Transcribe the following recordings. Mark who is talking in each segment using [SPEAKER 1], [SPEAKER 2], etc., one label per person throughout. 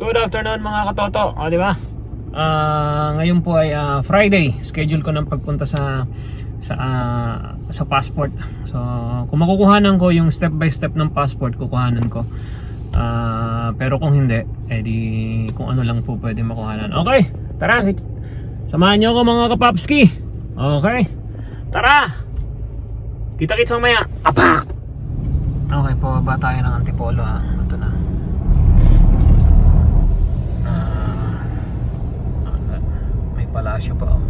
[SPEAKER 1] Good afternoon mga katoto, di ba? Ngayon po ay Friday. Schedule ko ng pagpunta sa passport. So, kung makukuhanan ko yung step by step ng passport, kukuhanan ko. Pero kung hindi, edi kung ano lang po pwede makuhanan. Okay, tara. Samahan nyo ako mga kapapski. Okay, tara. Kita-kits mamaya. Apak! Okay, pababa tayo ng Antipolo ha. Ito na. May palasyo pa oh.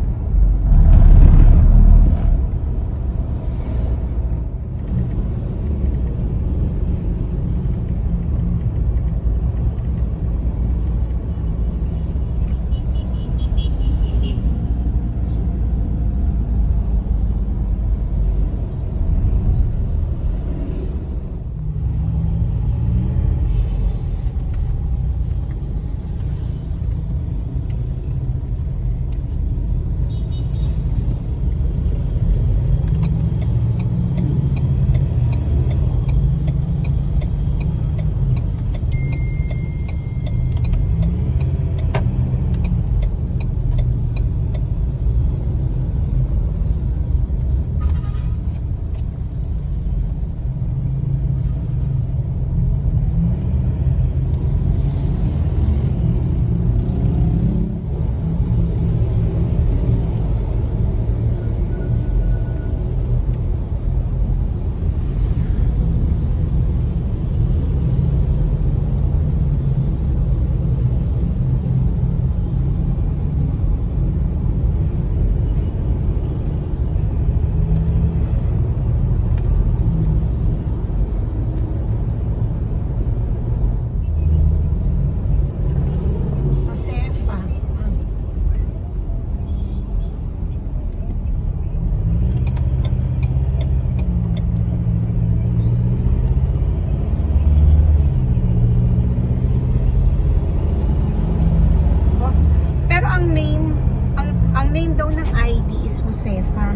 [SPEAKER 2] Josefa.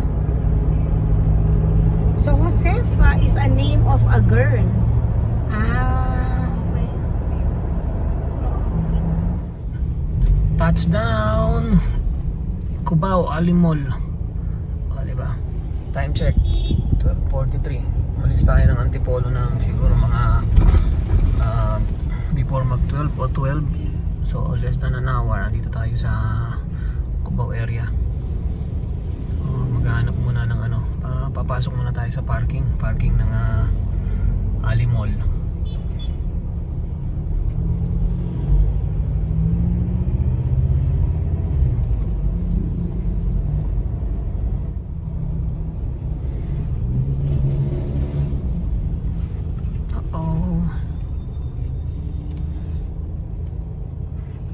[SPEAKER 2] So Josefa is a name of a girl. Okay.
[SPEAKER 1] Touchdown Cubao, Alimol. Diba? Time check 12:43. Umalis tayo ng Antipolo ng siguro mga before mag 12 o 12. So less than an hour. Nandito tayo sa Cubao area. Maghanap muna ng papasok muna tayo sa parking ng Alimol.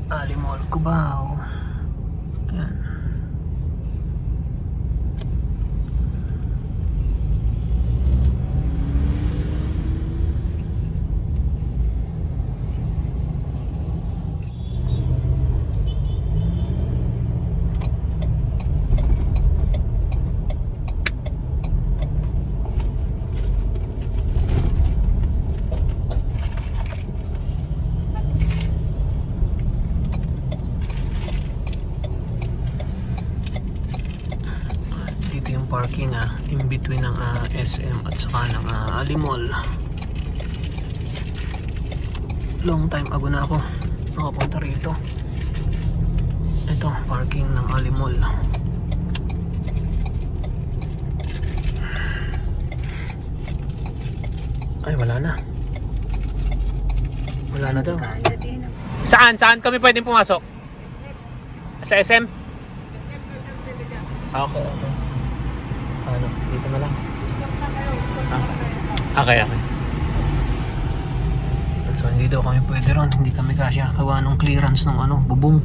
[SPEAKER 1] Alimol, Cubao. Ayan. Parking in between ng SM at saka ng Alimol. Long time ago na ako nakapunta rito. Ito, parking ng Alimol. Ay, wala na. Wala na daw. Saan kami pwedeng pumasok? Sa SM? Okay. Dito na lang. Okay. So hindi daw kami pwede ron. Hindi kami kasya kawa ng clearance ng bubong.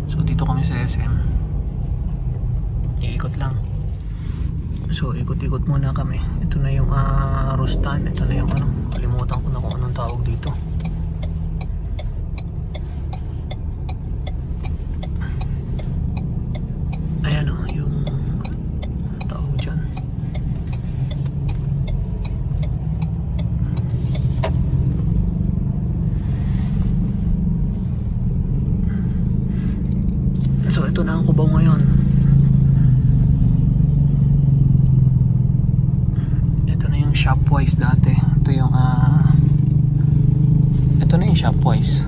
[SPEAKER 1] So dito kami sa SM. Iikot lang. So ikot-ikot muna kami. Ito na yung Rustan. Ito na yung kalimutan ko na kung anong tawag dito. Ayan yung tawag dyan. So ito na ang Cubao ngayon. Ito na yung Shopwise dati. Ito yung ito na yung Shopwise.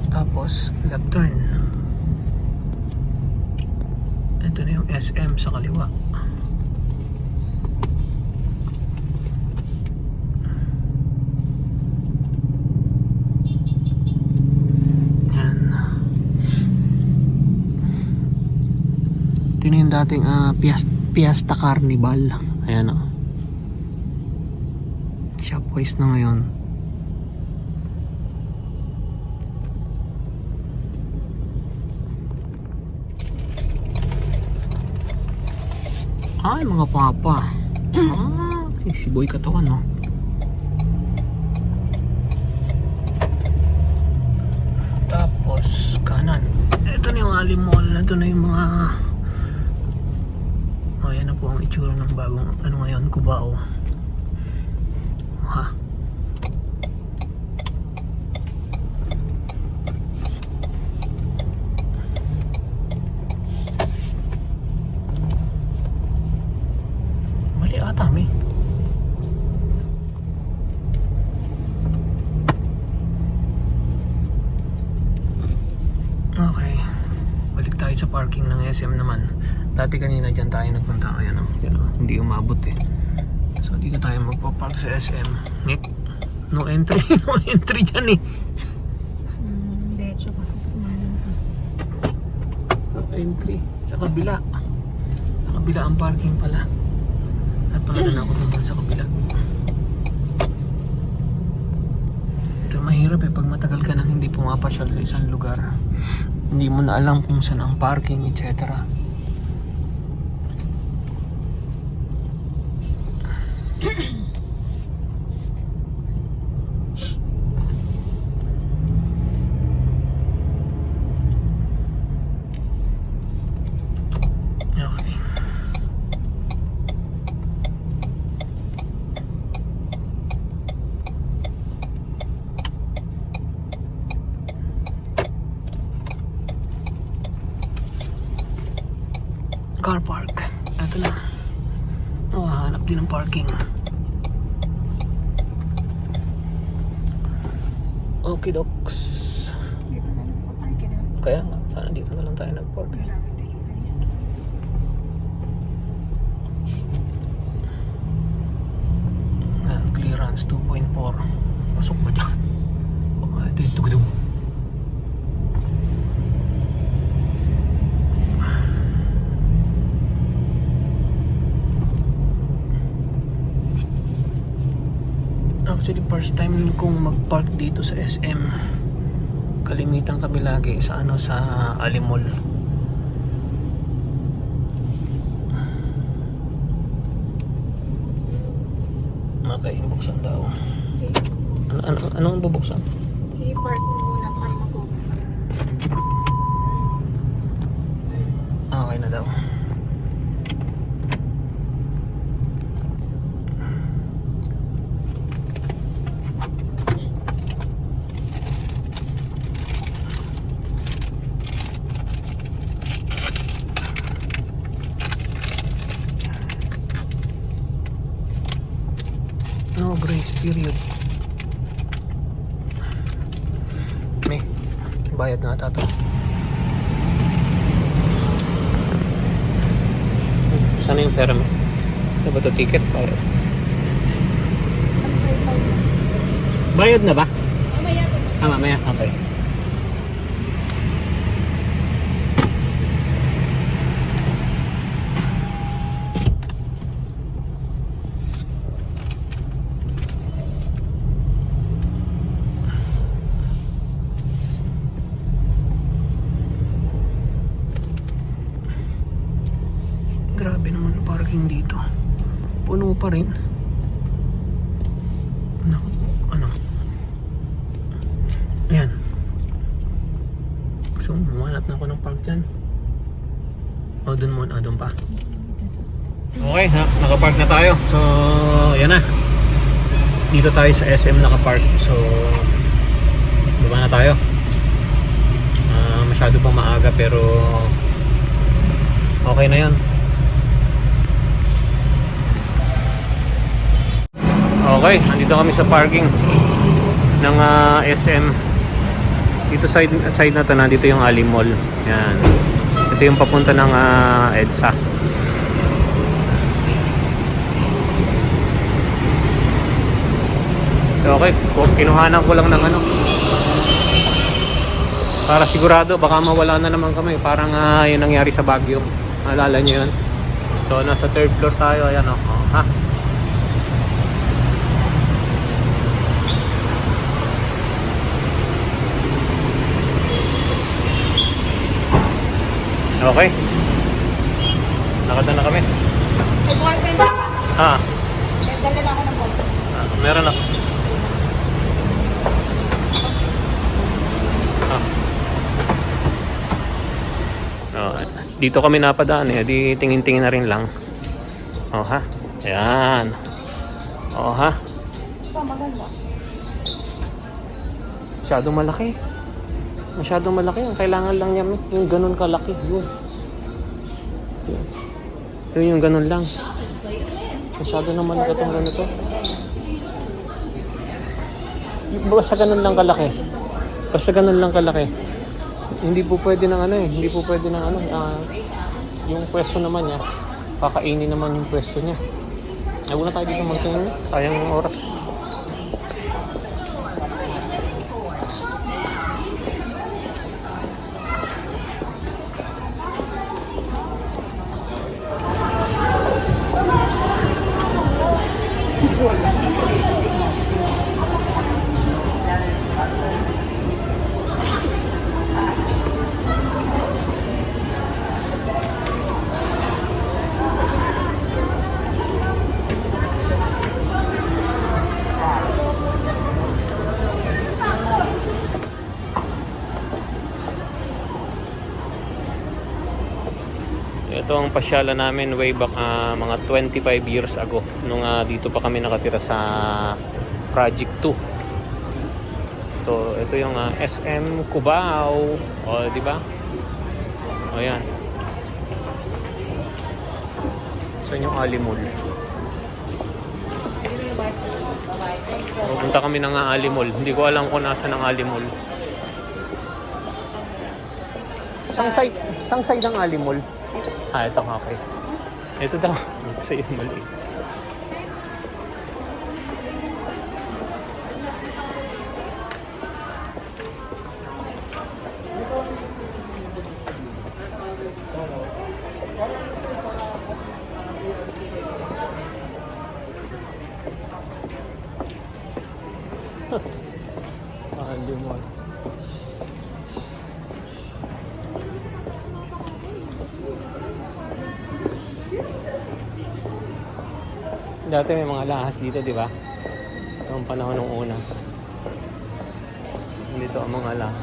[SPEAKER 1] Tapos left turn. Ito na yung SM sa kaliwa. Ito na yung dating Fiesta Carnival. Ayan o. Shopwise na ngayon. Ay, mga papa. Si Boy Katawan, no? Tapos, kanan. Ito na yung Ali Mall. Ito na yung mga... Ayan na po ang itsura ng bagong ngayon, Cubao. Ha. Mali ata, may. Okay. Balik tayo sa parking ng SM naman. Dati kanina dyan tayo nagpunta. Ayan o. Hindi umabot eh. So dito tayo magpapark sa SM. Nick, no entry. No entry dyan eh.
[SPEAKER 2] Diretso ka. Tapos kumanan ka.
[SPEAKER 1] No entry. Sa kabila. Sa kabila ang parking pala. At pala na ako naman sa kabila. Ito mahirap eh. Pag matagal ka nang hindi pumapasyal sa isang lugar. Hindi mo na alam kung saan ang parking, etc. Okay. Car park. Ito na. Hanap din ng parking. Okay, docs.
[SPEAKER 2] Dito na lang pa-park ka na.
[SPEAKER 1] Kaya nga, sana dito na lang tayo nag-park eh.
[SPEAKER 2] Malapit deliveries.
[SPEAKER 1] Clearance 2.4. Pasok mo dyan. Ito yung tugtog. Actually, first time kong mag-park dito sa SM. Kalimitan kami lagi sa sa Ali Mall. Okay, buksan daw.
[SPEAKER 2] Okay.
[SPEAKER 1] Anong bubuksan?
[SPEAKER 2] I-park mo muna pa kayo mag-open.
[SPEAKER 1] Okay na daw. No grace period. May bayad na ata to. Sana yung pera mo? Ano ba ito? Ticket? Bayad. Bayad na ba?
[SPEAKER 2] Mamaya po.
[SPEAKER 1] Mamaya. Okay. Grabe naman ang parking dito. Puno pa rin. Naku, Ayan. So, mamanat na ako ng park dyan. O, dun muna. Dun pa. Okay, nakapark na tayo. So, yan na. Dito tayo sa SM nakapark. So, baba na tayo. masyado pang maaga, pero okay na yan. Okay, nandito kami sa parking ng SM. Dito side na to, nandito yung Ali Mall. Yan. Ito yung papunta ng EDSA. Okay, kinuhanan ko lang ng ano, para sigurado, baka mawala na naman kami. Parang yun nangyari sa Baguio. Alala nyo yun? So, nasa 3rd floor tayo. Ayan, ha? Okay. Nakada na kami. Ha?
[SPEAKER 2] Dala na ako ng bote.
[SPEAKER 1] Meron ako. Dito kami napadaan eh. Di tingin-tingin na rin lang. Ha? Ayan. Ha?
[SPEAKER 2] Ito, maganda.
[SPEAKER 1] Masyadong malaki. Masyadong malaki. Ang kailangan lang niya yung ganun kalaki. Yun yung ganun lang. Masyado naman ka itong ganito. Basta ganun lang kalaki. Basta ganun lang kalaki. Hindi po pwede ng ano eh. Hindi po pwede ng ano. Yung pwesto naman niya. Kakainin naman yung pwesto niya. Huwag na tayo dito magtingin. Sayang yung oras. Ito ang pasyala namin way back mga 25 years ago nung dito pa kami nakatira sa Project 2. So ito yung SM Cubao, di ba? Ayan. So yung Ali Mall. Pupunta kami ng Ali Mall. Hindi ko alam kung nasa ng Ali Mall. Sang side ng Ali Mall? Ito okay. Ito daw. Sa'yo mali. Ali Mall. Dati may mga lahas dito, di ba? Noong panahon ng una. Dito ang mga lahas.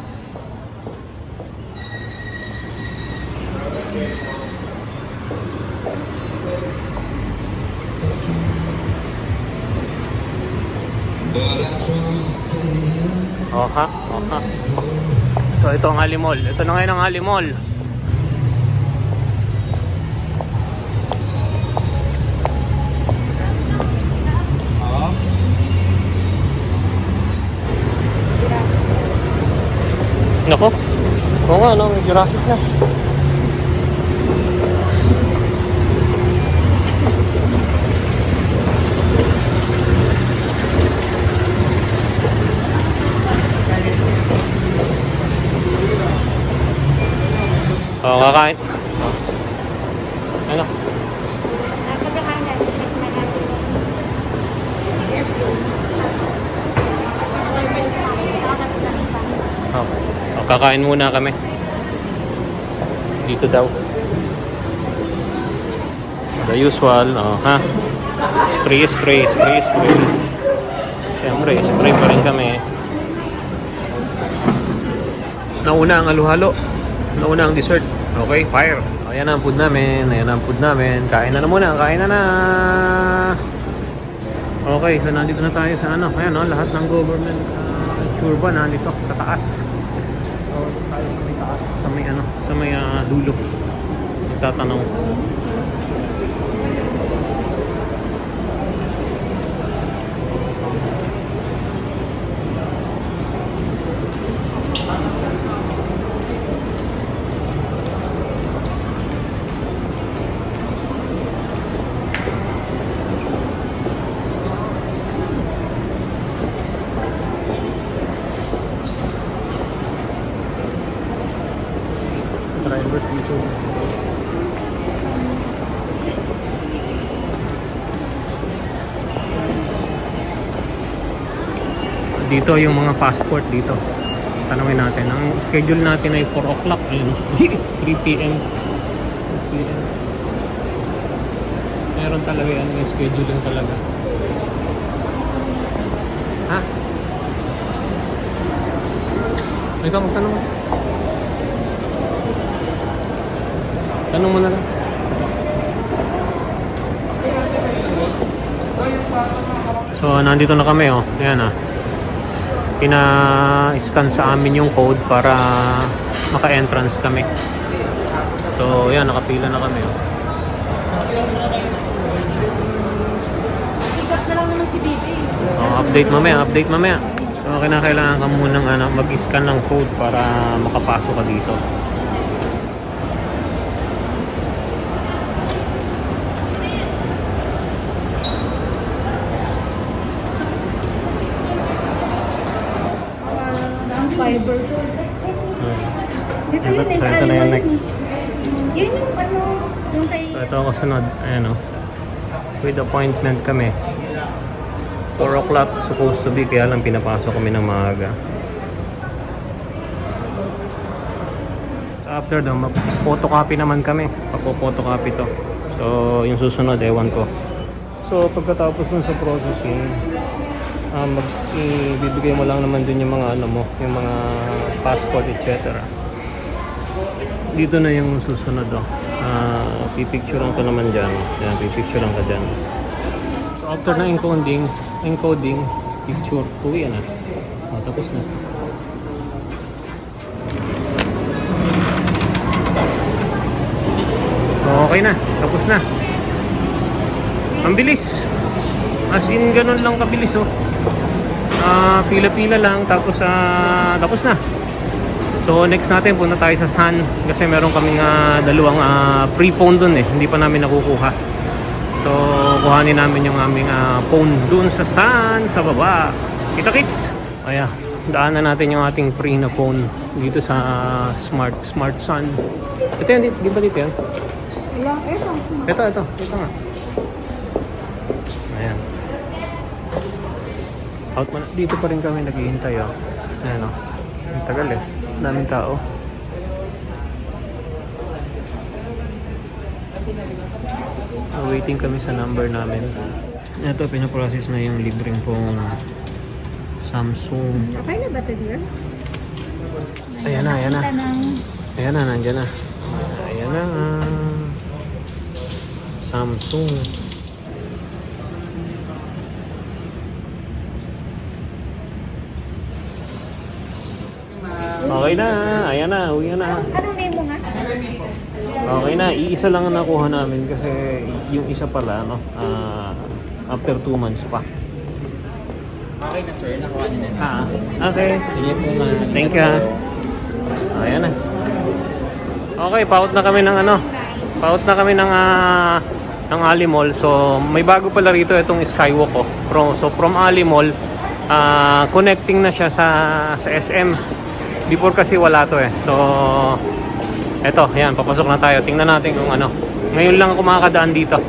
[SPEAKER 1] Oha. So ito ang Ali Mall. Ito na ngayon ang Ali Mall. Nako. Oo nga, no? May Jurassic na. Kakain. Ano? Okay. Kakain muna kami. Dito daw. The usual, ha? Spray. Siyempre, spray pa rin kami. Nauna ang halo-halo. Nauna ang dessert. Okay, fire. Ayan ang food namin. Kain na muna. Okay, so nandito na tayo sa ano. Ayan, lahat ng government churba nandito sa taas. So, tayo sa may taas sa dulo. Nagtatanong. Drivers dito. Dito yung mga passport dito. Tanungin natin. Ang schedule natin ay 4 o'clock. Ayun. 3 p.m. 3 p.m. Meron talaga yan. May schedule lang talaga. Ha? Ikaw magtanong. Tanong mo na lang. So, nandito na kami, oh. Ayan, ah. Pina-scan sa amin yung code para maka-entrance kami. So, ayan, nakapila na kami, oh.
[SPEAKER 2] Pick up na lang naman si Bibi.
[SPEAKER 1] Oh, update mamaya. So, kailangan ka munang mag-scan ng code para makapasok ka dito.
[SPEAKER 2] Fiber to. Dito yun is
[SPEAKER 1] Ito na yung next.
[SPEAKER 2] Yun yung ano, yung kay...
[SPEAKER 1] So, ito ang kasunod. Ayan, oh. With appointment kami. 4 o'clock supposed to be, kaya lang pinapasok kami ng maaga. After daw, mag-photocopy naman kami. Papo-photocopy to. So, yung susunod, ewan ko. So, pagkatapos dun sa processing, ibibigay mo lang naman dun yung mga ano mo, yung mga passport, etc. Dito na yung susunod, oh. Pipicturean ko naman dyan. Yan, pipicturean ka dyan. So, after na encoding, picture, uwi na. Oh, tapos na. Okay na, tapos na. Ang bilis. As in, ganun lang kabilis, oh. Pila-pila lang, tapos na. So, next natin, punta tayo sa Sun. Kasi meron kaming dalawang pre-phone dun eh. Hindi pa namin nakukuha. So, kuhanin namin yung aming phone dun sa Sun, sa baba. Kita kits! Ayan, daanan natin yung ating pre na phone dito sa Smart Sun. Ito yan, di ba dito yan? Ito nga. Ayan. Out mo na. Dito pa rin kami naghihintay, oh. Ayan, oh. Ang tagal eh. Daming tao. Waiting kami sa number namin. Ito, pinaprocess na yung libreng pong Samsung.
[SPEAKER 2] Okay na ba ito, dear?
[SPEAKER 1] Ayan na. Ayan na, nandyan na. Ayan na. Samsung. Okay na, ayan na, uwi na.
[SPEAKER 2] Anong name mo nga?
[SPEAKER 1] Okay na, iisa lang ang nakuha namin kasi yung isa pala, no, after 2 months pa.
[SPEAKER 3] Okay na sir, nakuha niyo na.
[SPEAKER 1] Okay.
[SPEAKER 3] Sige po ma'am.
[SPEAKER 1] Thank you, ha. Ayan na. Okay, paut na kami ng ng Ali Mall. So, may bago pala rito itong Skywalk, oh. So, from Ali Mall, connecting na siya sa SM. Before kasi wala to eh. So, eto, yan, papasok na tayo. Tingnan natin kung ano. Ngayon lang ako makakadaan dito.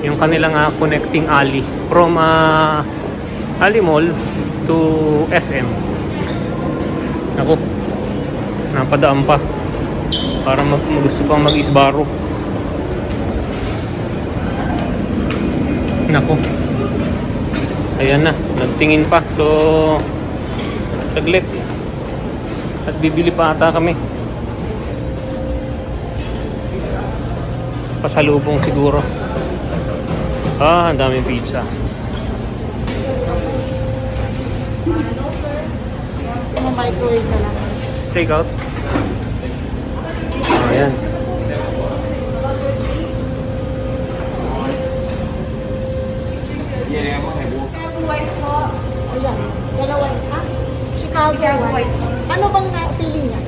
[SPEAKER 1] Yung kanilang connecting alley from Ali Mall to SM. Ako, napadaan pa para gusto pang mag-isbaro. Nako, ayan na, nagtingin pa. So, saglit at bibili pa ata kami. Pasalubong siguro. Ang daming pizza.
[SPEAKER 2] Microwave na lang.
[SPEAKER 1] Take out. Ayan.
[SPEAKER 2] Ayan, dalawa. Ha? Chicago white. Ano bang feeling niya?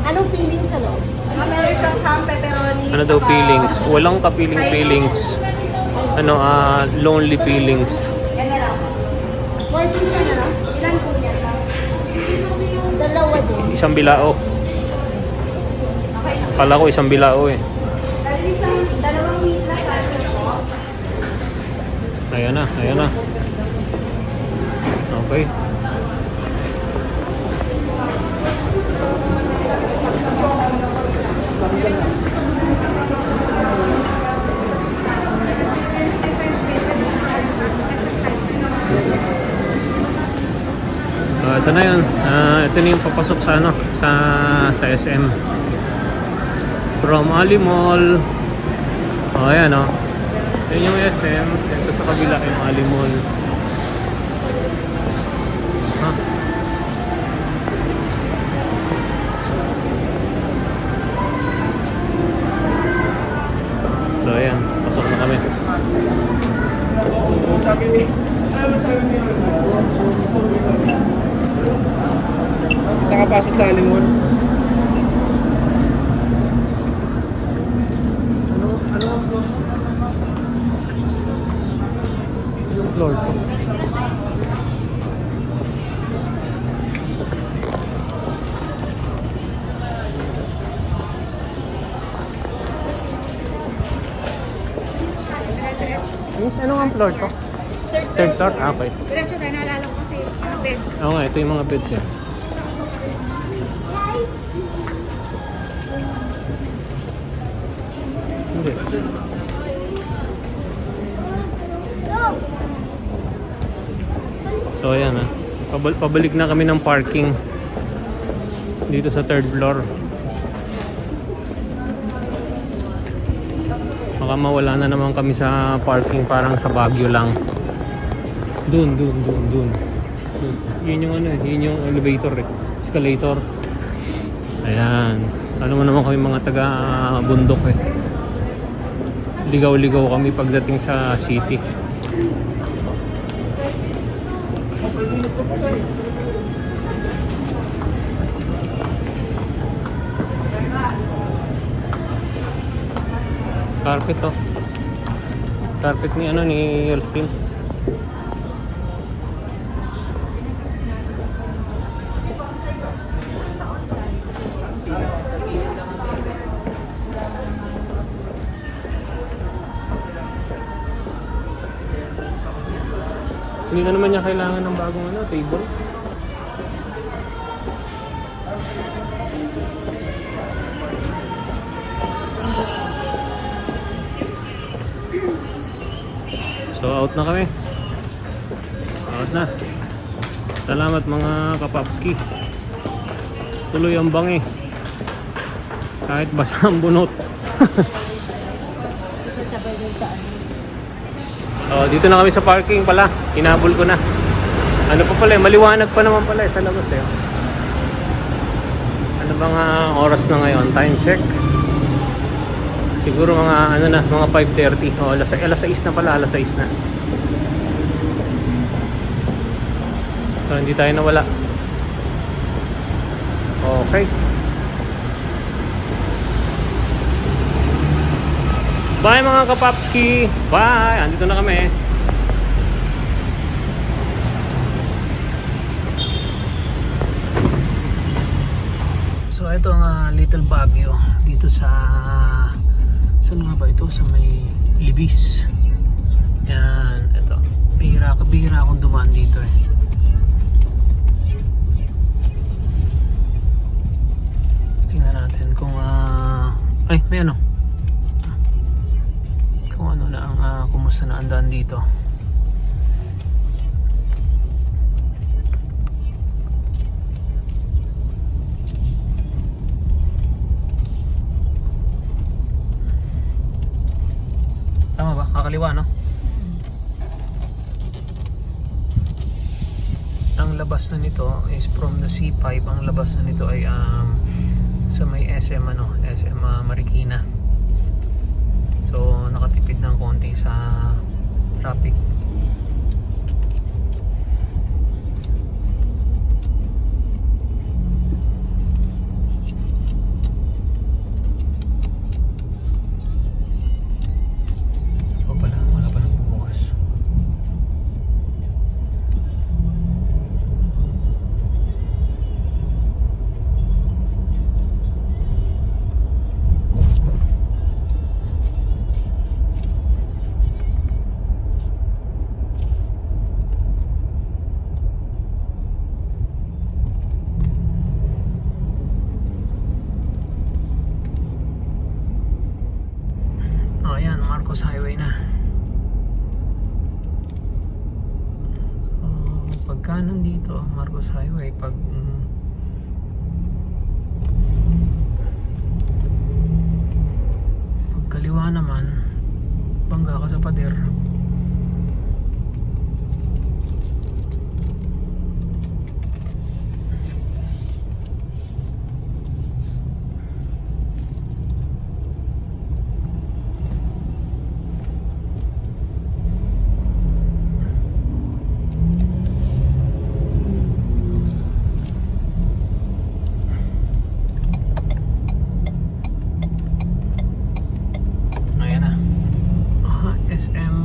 [SPEAKER 2] Anong feeling sa loob?
[SPEAKER 4] American ham, pepperoni.
[SPEAKER 1] Ano daw feelings? Walang feelings. Ano, lonely feelings.
[SPEAKER 2] More cheese na lang?
[SPEAKER 4] Ilan po niya?
[SPEAKER 2] Dalawa din.
[SPEAKER 1] Isang bilao. Kala ko isang bilao eh.
[SPEAKER 4] Dalawang meat na sandwich po.
[SPEAKER 1] Ayan na, ayan na. Okay. Ito na yun. Ito na yung papasok sa ano, sa SM. From Ali Mall. Ayan o. Yan yung SM. Ito sa kabila yung Ali Mall. Ha? So ayan, pasok na kami. Nakapasok sa Ali Mall. Floor to. Miss, ano ang floor to? Third floor? Ah, okay.
[SPEAKER 2] Diretso na, naalala ko kasi yung beds.
[SPEAKER 1] Oo nga, ito yung mga beds yan. Hindi. So ayan ah. Pabalik na kami ng parking dito sa third floor. Baka mawala na naman kami sa parking, parang sa Baguio lang. Dun. Yun yung ano, yun yung elevator eh. Escalator. Ayan. Alam mo naman kami mga taga bundok eh. Ligaw-ligaw kami pagdating sa city. Carpet to. Carpet ni ano ni Elstein. Hindi na naman niya kailangan ng bagong ano, table. So out na kami. Out na. Salamat mga kapapski. Tuloy ang bangi. Kahit basa ang bunot. Oh, dito na kami sa parking pala. Inabol ko na. Ano pa pala, maliwanag pa naman pala sa labas eh. Ano bang oras na ngayon? Time check. Siguro mga ano na, mga 5:30. Oh, alas 6 na pala, alas 6 na. So hindi tayo nawala. Okay. Bye mga kapapski. Bye. Andito na kami. So ito ang Little Baguio dito sa saan nga ba ito? Sa may Libis. Yan, ito. Bihira akong dumaan dito eh. Tingnan natin kung ay, may ano. Kung ano na ang kumusta na ang daan dito. Tama ba? Kakaliwa, no? Ang labas na nito is from the C5. Ang labas na nito ay sa may SM SM Marikina. So nakatipid ng konti sa traffic. Wala pa nagbubukas. Oh, ayan, Marcos Highway na. So, pagka nandito, Marcos Highway, pag kaliwa naman, bangga ka sa pader. Ayan na. SM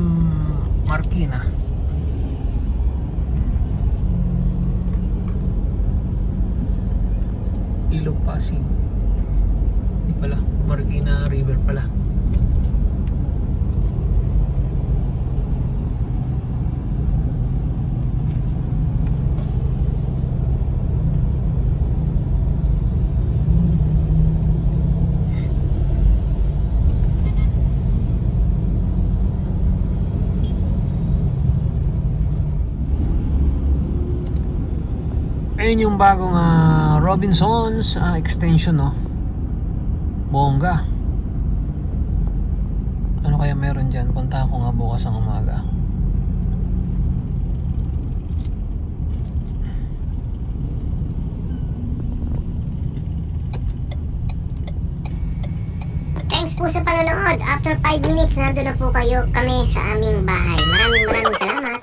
[SPEAKER 1] Marikina. Ilog Pasig. Hindi pala, Marikina River pala. Ayun yung bagong Robinsons extension, no? Bongga. Ano kaya meron dyan? Punta ako nga bukas ang umaga.
[SPEAKER 5] Thanks po sa panonood. After 5 minutes, nandun na po kayo kami sa aming bahay. Maraming salamat.